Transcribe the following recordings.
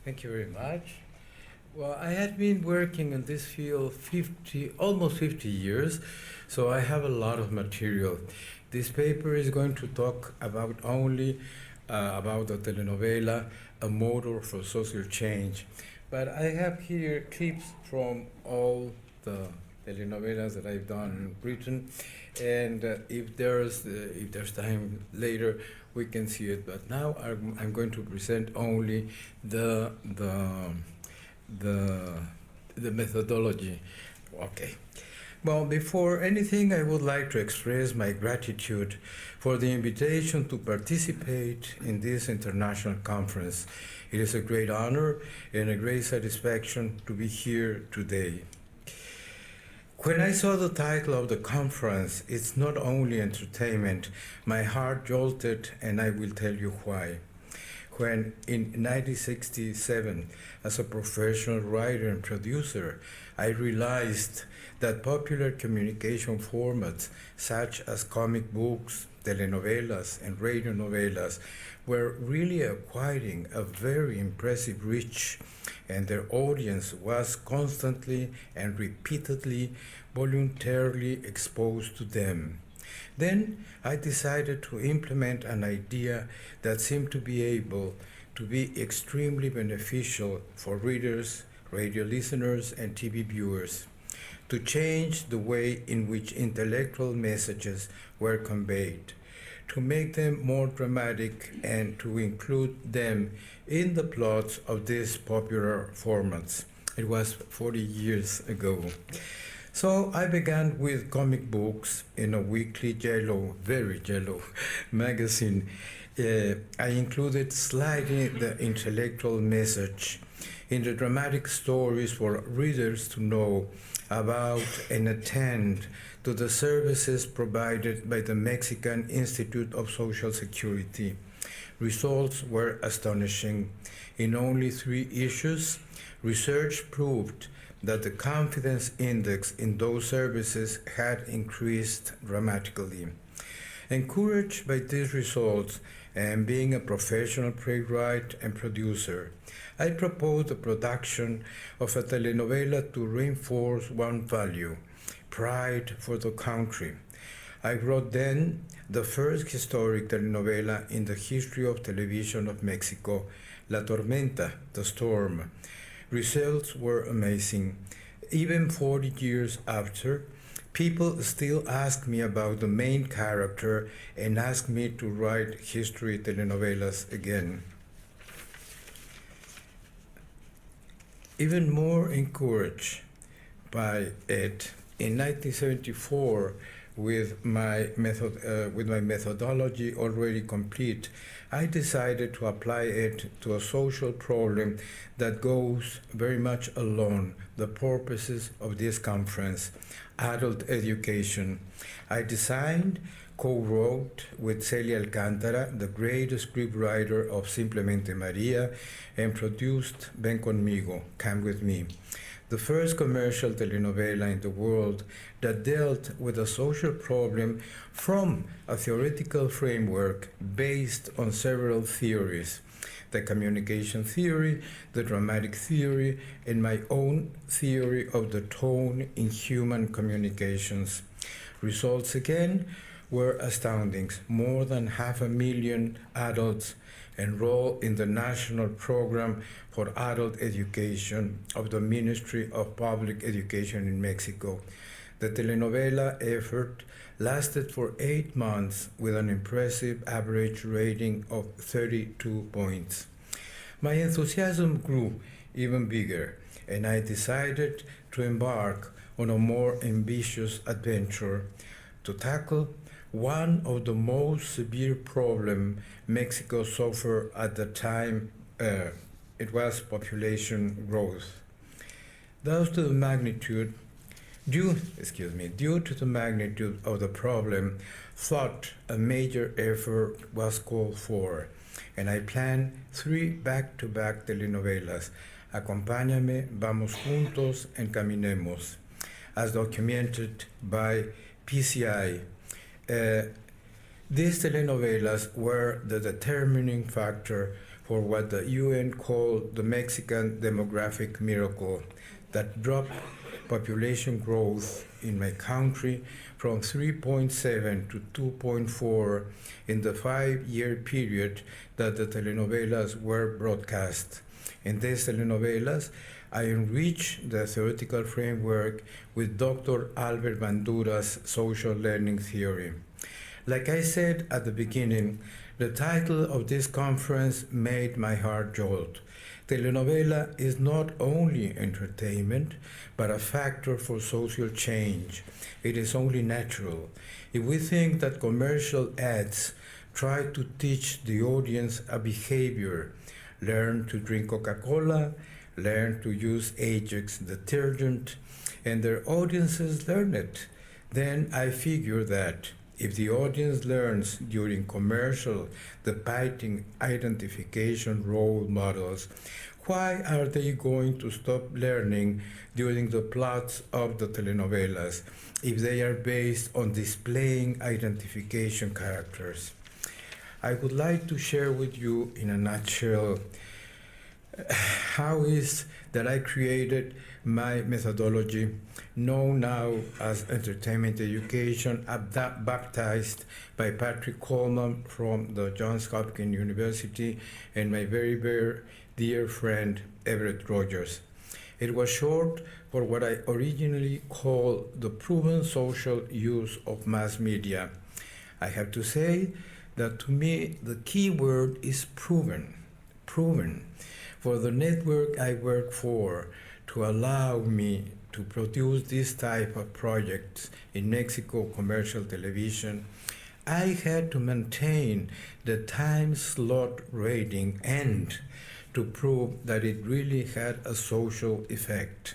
Thank you very much. Well, I had been working in this field almost 50 years, so I have a lot of material. This paper is going to talk about only about the telenovela, a model for social change. But I have here clips from all the telenovelas that I've done in Britain, and if there's time later, we can see it. But now I'm going to present only the the the the methodology. Okay. Well, before anything, I would like to express my gratitude for the invitation to participate in this international conference. It is a great honor and a great satisfaction to be here today. When I saw the title of the conference, It's Not Only Entertainment, my heart jolted, and I will tell you why. When in 1967, as a professional writer and producer, I realized that popular communication formats such as comic books, telenovelas, and radio novelas were really acquiring a very impressive reach, and their audience was constantly and repeatedly voluntarily exposed to them. Then I decided to implement an idea that seemed to be able to be extremely beneficial for readers, radio listeners, and TV viewers, to change the way in which intellectual messages were conveyed, to make them more dramatic, and to include them in the plots of these popular formats. It was 40 years ago. So I began with comic books in a weekly yellow, very yellow magazine. I included slightly the intellectual message in the dramatic stories for readers to know about and attend to the services provided by the Mexican Institute of Social Security. Results were astonishing. In only 3 issues, research proved that the confidence index in those services had increased dramatically. Encouraged by these results and being a professional playwright and producer, I proposed the production of a telenovela to reinforce one value: pride for the country. I wrote then the first historic telenovela in the history of television of Mexico, La Tormenta, The Storm. Results were amazing. Even 40 years after, people still ask me about the main character and ask me to write history telenovelas again. Even more encouraged by it, in 1974, with my methodology already complete, I decided to apply it to a social problem that goes very much along the purposes of this conference: adult education. I designed, co-wrote with Celia Alcántara, the great scriptwriter of Simplemente María, and produced Ven Conmigo, Come With Me, the first commercial telenovela in the world that dealt with a social problem from a theoretical framework based on several theories: the communication theory, the dramatic theory, and my own theory of the tone in human communications. Results again were astounding. More than 500,000 adults enrolled in the national program for adult education of the Ministry of Public Education in Mexico. The telenovela effort lasted for 8 months with an impressive average rating of 32 points. My enthusiasm grew even bigger, and I decided to embark on a more ambitious adventure to tackle one of the most severe problems Mexico suffered at the time. It was population growth. Thus, to the magnitude Due to the magnitude of the problem, thought a major effort was called for, and I planned 3 back-to-back telenovelas: Acompáñame, Vamos Juntos, and Caminemos, as documented by PCI. These telenovelas were the determining factor for what the UN called the Mexican demographic miracle that dropped population growth in my country from 3.7 to 2.4 in the 5-year period that the telenovelas were broadcast. In these telenovelas, I enriched the theoretical framework with Dr. Albert Bandura's social learning theory. Like I said at the beginning, the title of this conference made my heart jolt. Telenovela is not only entertainment, but a factor for social change. It is only natural. If we think that commercial ads try to teach the audience a behavior, learn to drink Coca-Cola, learn to use Ajax detergent, and their audiences learn it, then I figure that if the audience learns during commercial depicting identification role models, why are they going to stop learning during the plots of the telenovelas if they are based on displaying identification characters? I would like to share with you in a nutshell how is that I created my methodology, known now as entertainment education, baptized by Patrick Coleman from the Johns Hopkins University and my very, very dear friend Everett Rogers. It was short for what I originally called the proven social use of mass media. I have to say that to me the key word is proven. Proven. For the network I work for to allow me to produce this type of projects in Mexico commercial television, I had to maintain the time slot rating and to prove that it really had a social effect.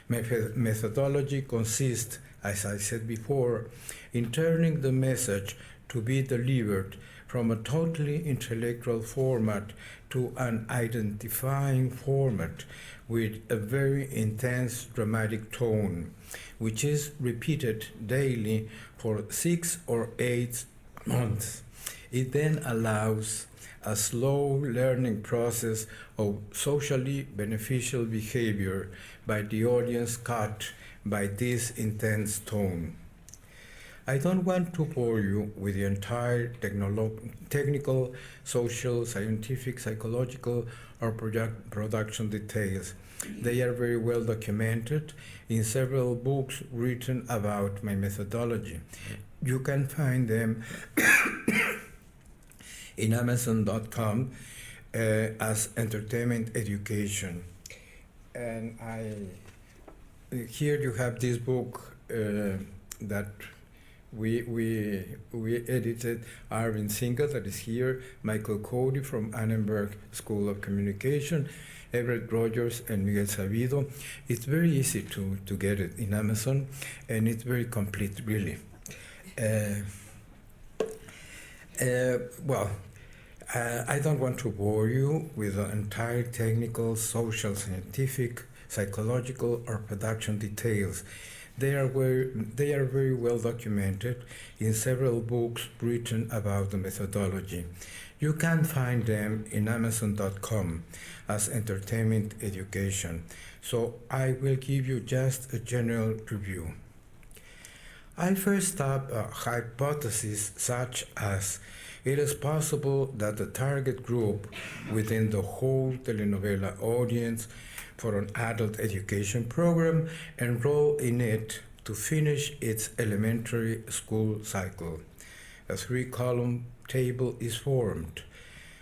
My methodology consists, as I said before, in turning the message to be delivered from a totally intellectual format to an identifying format with a very intense dramatic tone, which is repeated daily for 6 or 8 months. It then allows a slow learning process of socially beneficial behavior by the audience caught by this intense tone. I don't want to bore you with the entire technical, social, scientific, psychological, or production details. They are very well documented in several books written about my methodology. You can find them in Amazon.com as entertainment education. And here you have this book that we edited. Arvind Singha, that is here, Michael Cody from Annenberg School of Communication, Everett Rogers, and Miguel Sabido. It's very easy to get it in Amazon, and it's very complete, really. I don't want to bore you with the entire technical, social, scientific, psychological, or production details. They are very well documented in several books written about the methodology. You can find them in Amazon.com as entertainment education. So I will give you just a general review. I first up a hypothesis such as it is possible that the target group within the whole telenovela audience for an adult education program enroll in it to finish its elementary school cycle. A 3-column table is formed.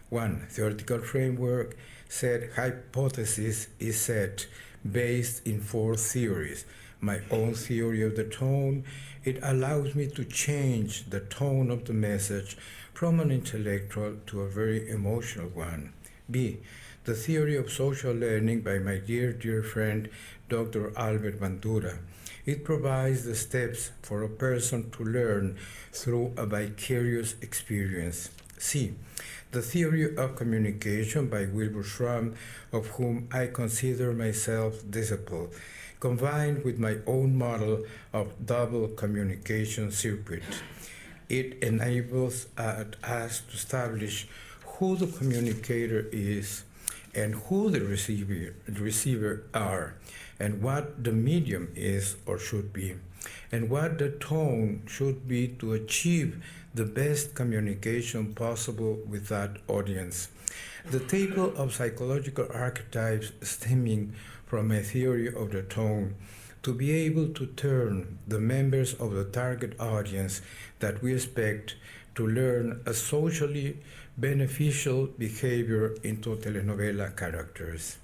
1. Theoretical framework. Said hypothesis is set based in 4 theories. My own theory of the tone. It allows me to change the tone of the message from an intellectual to a very emotional one. B. The theory of social learning by my dear friend Dr. Albert Bandura. It provides the steps for a person to learn through a vicarious experience. C. The theory of communication by Wilbur Schramm, of whom I consider myself disciple, combined with my own model of double communication circuit. It enables us to establish who the communicator is and who the receiver are, and what the medium is or should be, and what the tone should be to achieve the best communication possible with that audience. The table of psychological archetypes stemming from a theory of the tone to be able to turn the members of the target audience that we expect to learn a socially beneficial behavior into telenovela characters.